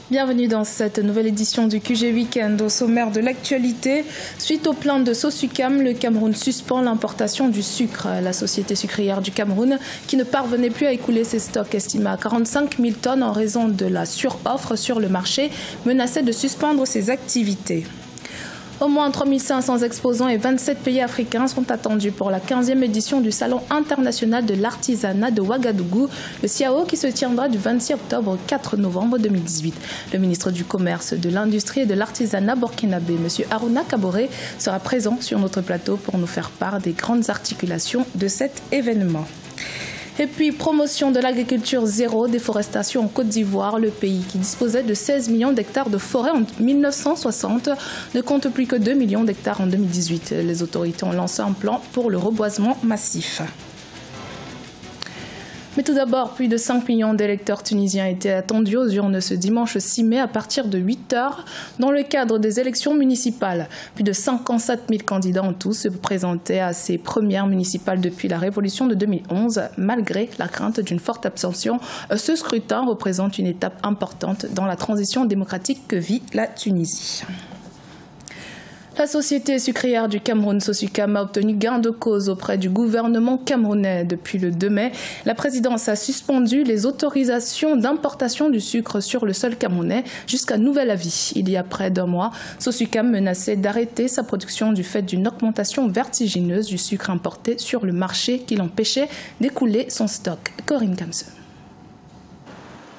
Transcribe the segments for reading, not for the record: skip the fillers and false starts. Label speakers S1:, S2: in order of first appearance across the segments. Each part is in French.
S1: Bienvenue dans cette nouvelle édition du QG Weekend. Au sommaire de l'actualité, suite aux plaintes de Sosucam, le Cameroun suspend l'importation du sucre. La société sucrière du Cameroun, qui ne parvenait plus à écouler ses stocks estimés à 45 000 tonnes en raison de la suroffre sur le marché, menaçait de suspendre ses activités. Au moins 3500 exposants et 27 pays africains sont attendus pour la 15e édition du Salon international de l'artisanat de Ouagadougou, le SIAO, qui se tiendra du 26 octobre au 4 novembre 2018. Le ministre du Commerce, de l'Industrie et de l'Artisanat burkinabé, M. Aruna Kaboré, sera présent sur notre plateau pour nous faire part des grandes articulations de cet événement. Et puis, promotion de l'agriculture zéro, déforestation en Côte d'Ivoire. Le pays, qui disposait de 16 millions d'hectares de forêt en 1960, ne compte plus que 2 millions d'hectares en 2018. Les autorités ont lancé un plan pour le reboisement massif. Mais tout d'abord, plus de 5 millions d'électeurs tunisiens étaient attendus aux urnes ce dimanche 6 mai à partir de 8 h dans le cadre des élections municipales. Plus de 57 000 candidats en tout se présentaient à ces premières municipales depuis la révolution de 2011. Malgré la crainte d'une forte abstention, ce scrutin représente une étape importante dans la transition démocratique que vit la Tunisie. La société sucrière du Cameroun, Sosucam, a obtenu gain de cause auprès du gouvernement camerounais. Depuis le 2 mai, la présidence a suspendu les autorisations d'importation du sucre sur le sol camerounais jusqu'à nouvel avis. Il y a près d'un mois, Sosucam menaçait d'arrêter sa production du fait d'une augmentation vertigineuse du sucre importé sur le marché qui l'empêchait d'écouler son stock. Corinne Kamse.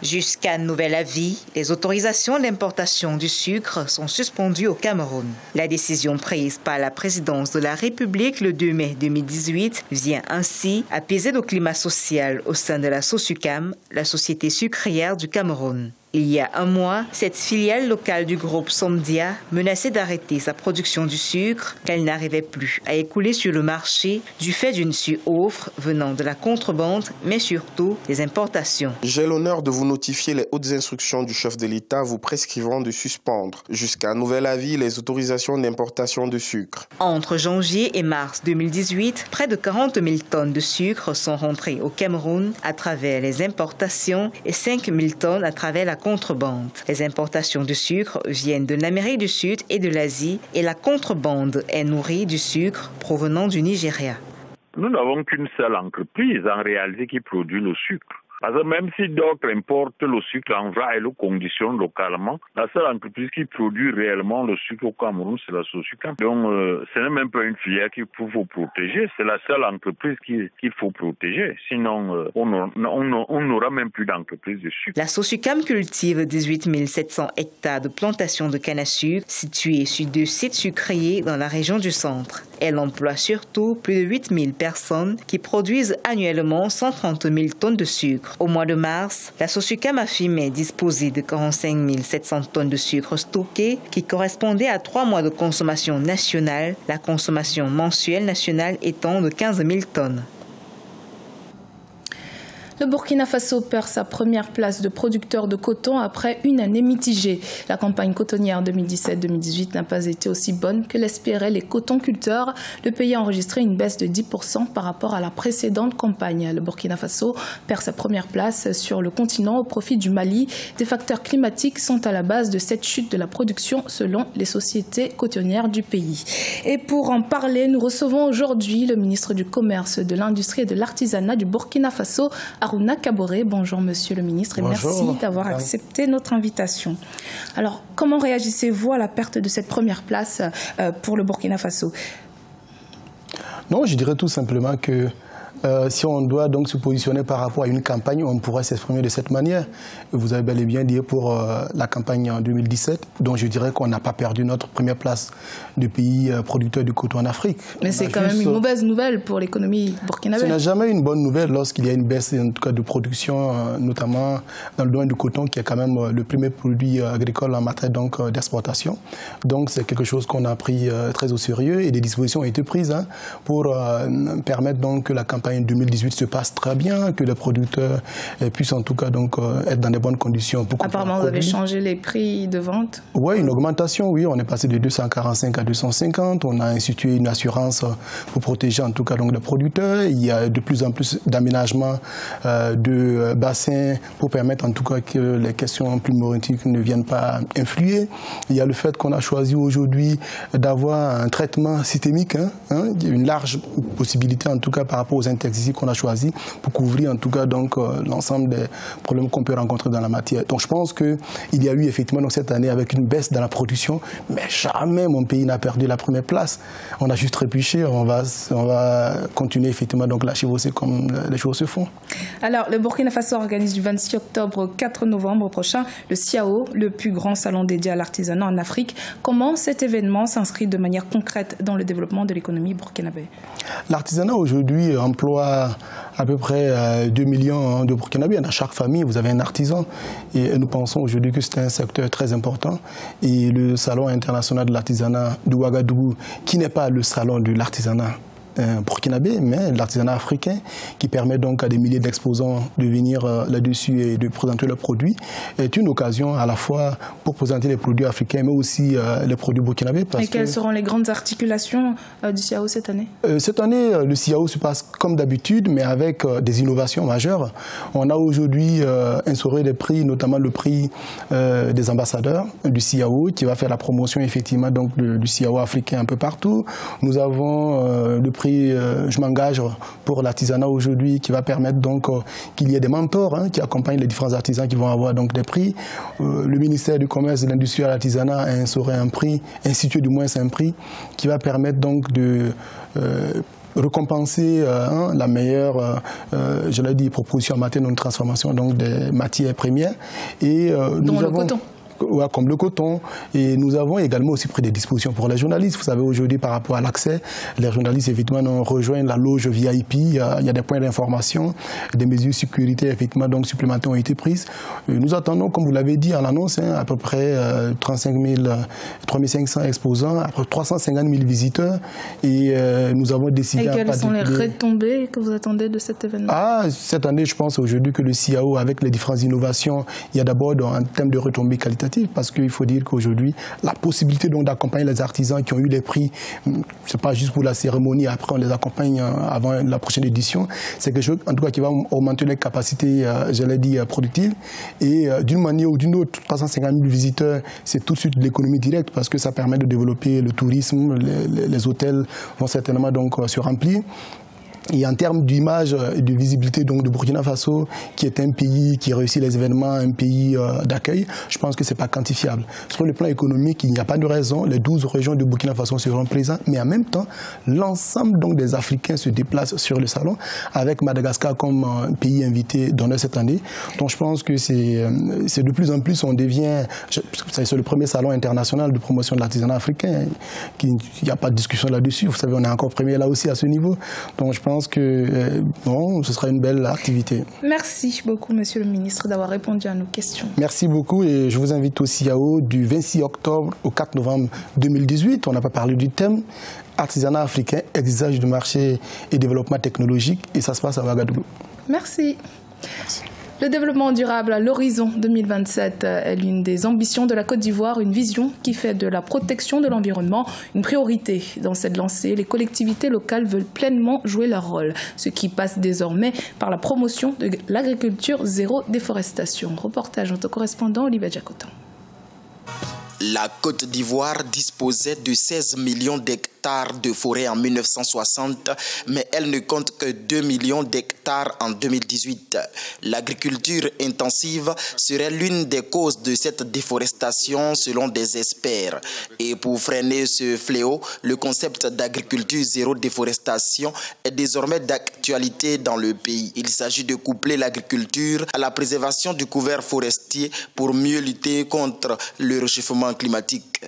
S2: Jusqu'à nouvel avis, les autorisations d'importation du sucre sont suspendues au Cameroun. La décision prise par la présidence de la République le 2 mai 2018 vient ainsi apaiser le climat social au sein de la Sosucam, la société sucrière du Cameroun. Il y a un mois, cette filiale locale du groupe Somdia menaçait d'arrêter sa production du sucre qu'elle n'arrivait plus à écouler sur le marché du fait d'une suroffre venant de la contrebande, mais surtout des importations.
S3: J'ai l'honneur de vous notifier les hautes instructions du chef de l'État vous prescrivant de suspendre jusqu'à nouvel avis les autorisations d'importation de sucre.
S2: Entre janvier et mars 2018, près de 40 000 tonnes de sucre sont rentrées au Cameroun à travers les importations et 5 000 tonnes à travers la contrebande. Les importations de sucre viennent de l'Amérique du Sud et de l'Asie et la contrebande est nourrie du sucre provenant du Nigeria.
S4: Nous n'avons qu'une seule entreprise en réalité qui produit le sucre. Parce que même si d'autres importent le sucre en vrac et le conditionnent localement, la seule entreprise qui produit réellement le sucre au Cameroun, c'est la Sosucam. Donc, ce n'est même pas une filière qu'il faut protéger, c'est la seule entreprise qu'il faut protéger. Sinon, on n'aura même plus d'entreprise de sucre.
S2: La Sosucam cultive 18 700 hectares de plantations de canne à sucre situées sur 2 sites sucriers dans la région du centre. Elle emploie surtout plus de 8 000 personnes qui produisent annuellement 130 000 tonnes de sucre. Au mois de mars, la Sosucam affirmait disposer de 45 700 tonnes de sucre stocké qui correspondait à 3 mois de consommation nationale, la consommation mensuelle nationale étant de 15 000 tonnes.
S1: Le Burkina Faso perd sa première place de producteur de coton après une année mitigée. La campagne cotonnière 2017-2018 n'a pas été aussi bonne que l'espéraient les cotonculteurs. Le pays a enregistré une baisse de 10% par rapport à la précédente campagne. Le Burkina Faso perd sa première place sur le continent au profit du Mali. Des facteurs climatiques sont à la base de cette chute de la production selon les sociétés cotonnières du pays. Et pour en parler, nous recevons aujourd'hui le ministre du Commerce, de l'Industrie et de l'Artisanat du Burkina Faso, Aruna Kaboré. Bonjour Monsieur le ministre et
S5: bonjour.
S1: Merci d'avoir accepté notre invitation. Alors, comment réagissez-vous à la perte de cette première place pour le Burkina Faso?
S5: Non, je dirais tout simplement que si on doit donc se positionner par rapport à une campagne, on pourrait s'exprimer de cette manière. Vous avez bel et bien dit pour la campagne en 2017, donc je dirais qu'on n'a pas perdu notre première place de pays producteur de coton en Afrique.
S1: Mais c'est quand même une mauvaise nouvelle pour l'économie burkinabé.
S5: Ce n'est jamais une bonne nouvelle lorsqu'il y a une baisse en tout cas de production, notamment dans le domaine du coton, qui est quand même le premier produit agricole en matière d'exportation. Donc c'est quelque chose qu'on a pris très au sérieux et des dispositions ont été prises pour permettre donc que la campagne campagne 2018 se passe très bien, que les producteurs puissent en tout cas donc être dans de bonnes conditions.
S1: Apparemment, vous avez changé les prix de vente?
S5: Oui, une augmentation, oui. On est passé de 245 à 250. On a institué une assurance pour protéger en tout cas donc les producteurs. Il y a de plus en plus d'aménagements de bassins pour permettre en tout cas que les questions pluviométriques ne viennent pas influer. Il y a le fait qu'on a choisi aujourd'hui d'avoir un traitement systémique, une large possibilité en tout cas par rapport aux insecticides qu'on a choisis pour couvrir en tout cas donc l'ensemble des problèmes qu'on peut rencontrer dans la matière. Donc je pense qu'il y a eu effectivement donc, cette année avec une baisse dans la production, mais jamais mon pays n'a perdu la première place. On a juste trébuché, on va continuer effectivement donc la chevaucher comme les choses se font.
S1: Alors le Burkina Faso organise du 26 octobre au 4 novembre prochain le SIAO, le plus grand salon dédié à l'artisanat en Afrique. Comment cet événement s'inscrit de manière concrète dans le développement de l'économie burkinabé?
S5: L'artisanat aujourd'hui emploie à peu près 2 millions de Burkinabés. Dans chaque famille, vous avez un artisan. Et nous pensons aujourd'hui que c'est un secteur très important. Et le Salon international de l'artisanat de Ouagadougou, qui n'est pas le salon de l'artisanat burkinabé, mais l'artisanat africain, qui permet donc à des milliers d'exposants de venir là-dessus et de présenter leurs produits, est une occasion à la fois pour présenter les produits africains, mais aussi les produits burkinabés.
S1: Et quelles seront les grandes articulations du SIAO cette année?
S5: Cette année, le SIAO se passe comme d'habitude, mais avec des innovations majeures. On a aujourd'hui instauré des prix, notamment le prix des ambassadeurs du SIAO, qui va faire la promotion effectivement donc, du SIAO africain un peu partout. Nous avons le prix Je m'engage pour l'artisanat aujourd'hui, qui va permettre donc qu'il y ait des mentors qui accompagnent les différents artisans qui vont avoir donc des prix. Le ministère du Commerce, de l'Industrie et de l'Artisanat a instauré un prix, institué du moins un prix, qui va permettre donc de récompenser la meilleure, je l'ai dit, proposition en matière de transformation donc des matières premières. Et
S1: dont le coton.
S5: Comme le coton. Et nous avons également aussi pris des dispositions pour les journalistes. Vous savez, aujourd'hui, par rapport à l'accès, les journalistes, effectivement, ont rejoint la loge VIP. Il y a des points d'information, des mesures de sécurité, effectivement, donc supplémentaires ont été prises. Nous attendons, comme vous l'avez dit en annonce, à peu près 3 500 exposants, à peu près 350 000 visiteurs. Et nous avons décidé...
S1: Et quelles sont les retombées que vous attendez de cet événement?
S5: Cette année, je pense aujourd'hui que le SIAO, avec les différentes innovations, il y a d'abord un thème de retombées qualitatives, parce qu'il faut dire qu'aujourd'hui, la possibilité donc d'accompagner les artisans qui ont eu les prix, c'est pas juste pour la cérémonie, après on les accompagne avant la prochaine édition, c'est quelque chose en tout cas qui va augmenter les capacités, je l'ai dit, productives. Et d'une manière ou d'une autre, 350 000 visiteurs, c'est tout de suite de l'économie directe, parce que ça permet de développer le tourisme, les hôtels vont certainement donc se remplir. Et en termes d'image et de visibilité donc, de Burkina Faso, qui est un pays qui réussit les événements, un pays d'accueil, je pense que ce n'est pas quantifiable. Sur le plan économique, il n'y a pas de raison. Les 12 régions de Burkina Faso seront présentes, mais en même temps, l'ensemble donc, des Africains se déplacent sur le salon, avec Madagascar comme pays invité d'honneur cette année. Donc je pense que c'est de plus en plus, on devient... C'est le premier salon international de promotion de l'artisanat africain. Il n'y a pas de discussion là-dessus. Vous savez, on est encore premier là aussi à ce niveau. Donc je pense que ce sera une belle activité.
S1: Merci beaucoup, Monsieur le Ministre, d'avoir répondu à nos questions.
S5: Merci beaucoup et je vous invite au SIAO du 26 octobre au 4 novembre 2018. On n'a pas parlé du thème artisanat africain, exercice du marché et développement technologique, et ça se passe à Ouagadougou.
S1: Merci. Le développement durable à l'horizon 2027 est l'une des ambitions de la Côte d'Ivoire, une vision qui fait de la protection de l'environnement une priorité. Dans cette lancée, les collectivités locales veulent pleinement jouer leur rôle, ce qui passe désormais par la promotion de l'agriculture zéro déforestation. Reportage de notre correspondant Olivier Jacotan.
S6: La Côte d'Ivoire disposait de 16 millions d'hectares de forêt en 1960, mais elle ne compte que 2 millions d'hectares en 2018. L'agriculture intensive serait l'une des causes de cette déforestation selon des experts. Et pour freiner ce fléau, le concept d'agriculture zéro déforestation est désormais d'actualité dans le pays. Il s'agit de coupler l'agriculture à la préservation du couvert forestier pour mieux lutter contre le réchauffement climatique.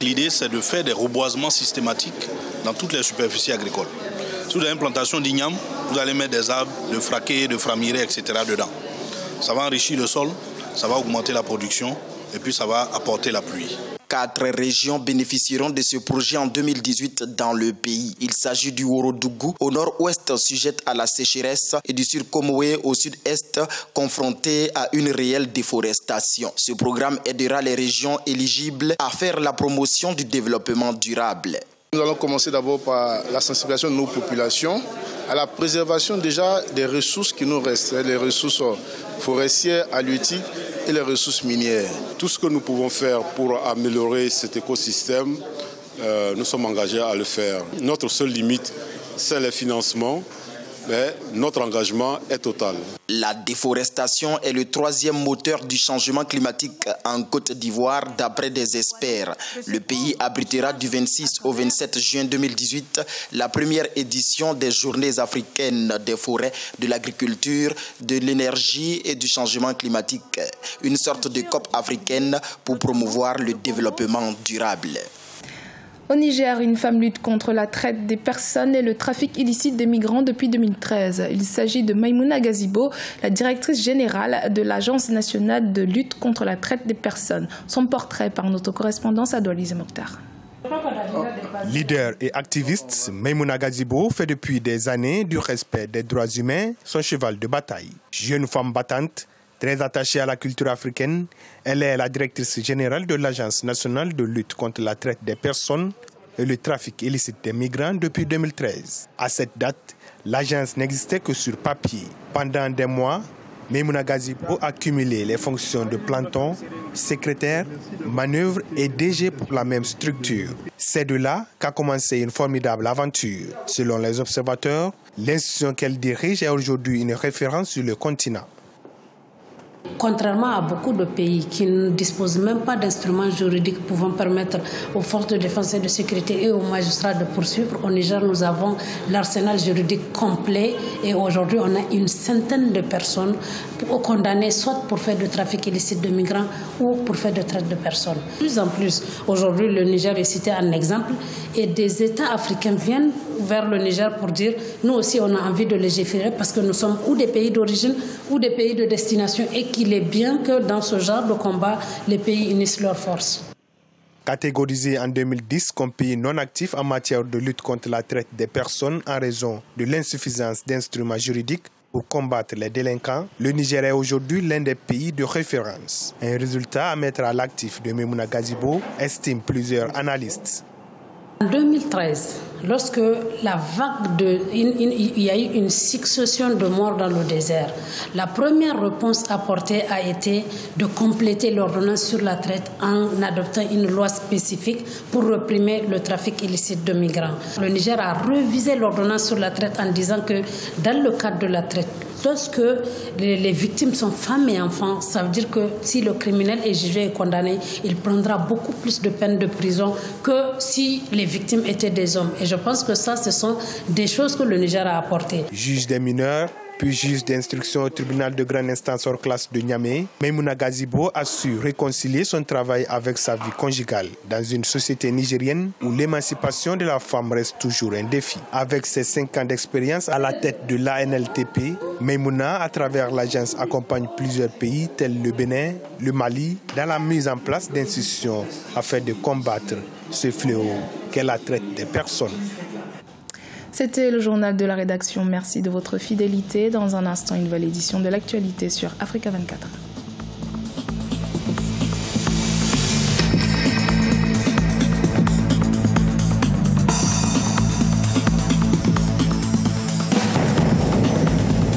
S7: L'idée, c'est de faire des reboisements systématiques dans toutes les superficies agricoles. Si vous avez une plantation d'igname, vous allez mettre des arbres de fraquet, de framiré, etc. dedans. Ça va enrichir le sol, ça va augmenter la production et puis ça va apporter la pluie.
S6: 4 régions bénéficieront de ce projet en 2018 dans le pays. Il s'agit du Ourodougou au nord-ouest sujette à la sécheresse et du Sud Komoé au sud-est confronté à une réelle déforestation. Ce programme aidera les régions éligibles à faire la promotion du développement durable.
S8: Nous allons commencer d'abord par la sensibilisation de nos populations à la préservation déjà des ressources qui nous restent, les ressources forestières, halieutiques et les ressources minières.
S9: Tout ce que nous pouvons faire pour améliorer cet écosystème, nous sommes engagés à le faire. Notre seule limite, c'est les financements, mais notre engagement est total.
S6: La déforestation est le 3e moteur du changement climatique en Côte d'Ivoire, d'après des experts. Le pays abritera du 26 au 27 juin 2018 la première édition des Journées africaines des forêts, de l'agriculture, de l'énergie et du changement climatique. Une sorte de COP africaine pour promouvoir le développement durable.
S1: Au Niger, une femme lutte contre la traite des personnes et le trafic illicite des migrants depuis 2013. Il s'agit de Maïmouna Gazibo, la directrice générale de l'Agence nationale de lutte contre la traite des personnes. Son portrait par notre correspondance à Doualize Mokhtar.
S10: Leader et activiste, Maïmouna Gazibo fait depuis des années du respect des droits humains son cheval de bataille. Jeune femme battante, très attachée à la culture africaine, elle est la directrice générale de l'Agence nationale de lutte contre la traite des personnes et le trafic illicite des migrants depuis 2013. À cette date, l'agence n'existait que sur papier. Pendant des mois, Maïmouna Gazibo a cumulé les fonctions de planton, secrétaire, manœuvre et DG pour la même structure. C'est de là qu'a commencé une formidable aventure. Selon les observateurs, l'institution qu'elle dirige est aujourd'hui une référence sur le continent.
S11: Contrairement à beaucoup de pays qui ne disposent même pas d'instruments juridiques pouvant permettre aux forces de défense et de sécurité et aux magistrats de poursuivre, au Niger, nous avons l'arsenal juridique complet et aujourd'hui, on a une centaine de personnes condamnées soit pour faire du trafic illicite de migrants ou pour faire de traite de personnes. De plus en plus, aujourd'hui, le Niger est cité en exemple et des États africains viennent vers le Niger pour dire nous aussi, on a envie de légiférer parce que nous sommes ou des pays d'origine ou des pays de destination et qu'il est bien que dans ce genre de combat, les pays unissent leurs forces.
S10: Catégorisé en 2010 comme pays non actif en matière de lutte contre la traite des personnes en raison de l'insuffisance d'instruments juridiques pour combattre les délinquants, le Niger est aujourd'hui l'un des pays de référence. Un résultat à mettre à l'actif de Maïmouna Gazibo, estiment plusieurs analystes.
S11: En 2013, lorsque il y a eu une succession de morts dans le désert, la première réponse apportée a été de compléter l'ordonnance sur la traite en adoptant une loi spécifique pour réprimer le trafic illicite de migrants. Le Niger a révisé l'ordonnance sur la traite en disant que dans le cadre de la traite, lorsque les victimes sont femmes et enfants, ça veut dire que si le criminel est jugé et condamné, il prendra beaucoup plus de peine de prison que si les victimes étaient des hommes. Et je pense que ça, ce sont des choses que le Niger a apportées.
S10: Juge des mineurs, puis juge d'instruction au tribunal de grande instance hors classe de Niamey, Maïmouna Gazibo a su réconcilier son travail avec sa vie conjugale dans une société nigérienne où l'émancipation de la femme reste toujours un défi. Avec ses 5 ans d'expérience à la tête de l'ANLTP, Maïmouna, à travers l'agence, accompagne plusieurs pays tels le Bénin, le Mali, dans la mise en place d'institutions afin de combattre ce fléau qu'est la traite des personnes.
S1: C'était le journal de la rédaction. Merci de votre fidélité. Dans un instant, une nouvelle édition de l'actualité sur Africa 24.